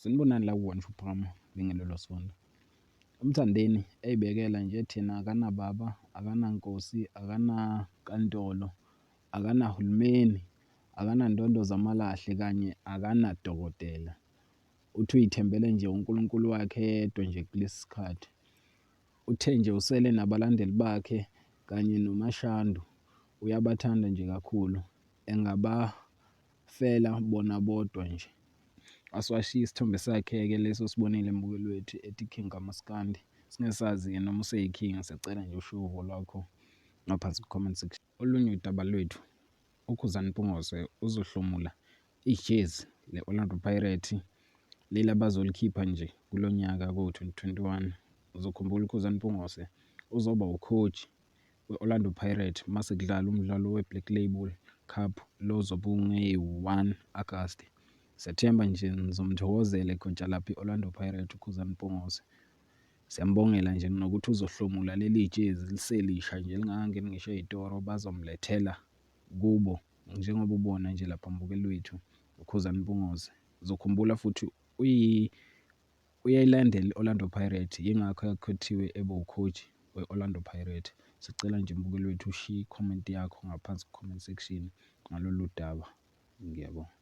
Sanibonani la ku-One Shuprama Bingelelo Sonto. Umthandeni ey'bekela nje thina akanababa, akanankosi, akanankantolo, akanahulumeni, akanandondo zamalahle kanye akanadokotela. Uthi uyithembele nje uNkulunkulu wakhe yedwa nje kulesi sikhathi. Uthe nje usele nabalandeli bakhe kanye nomashando. Uyabathanda nje kakhulu, engabafela bona bodwa nje. Asiwashiye isithombe sakhe-ke leso sibonile embukweni wethu ethi King kamaskandi. Singesazi-ke noma useyi-king, siyacela nje ushiye uvo lwakho ngaphansi ku-comment section. Olunye udaba lwethu, uKhuzani Mpungose uzohlomula ijezi le-Orlando Pirates leli abazolikhipha nje kulo nyaka ku-2021. Uzokhumbula uKhuzani Mpungose uzoba ucoach we-Orlando Pirates mase kudlala umdlalo we-Black Label Cup lo uzobe unge-1 August. Sethemba nje nizomthokozela ekhontsha lapha i-Orlando Pirates uKhuzani Mpungose. Siyambongela nje nokuthi uzohlomula leli jezi liselisha nje lingakangeni ngisho ey'toro bazomlethela kubo njengoba ubona nje lapha mbukeli wethu uKhuzani Mpungose. Uzokhumbula futhi uyayilandela i-Orlando Pirates, yingakho yakhethiwe ebe ucoach we-Orlando Pirates. Sicela nje mbukeli wethu ushiye i-comment yakho ngaphansi ku-comment section ngalolu daba. Ngiyabonga.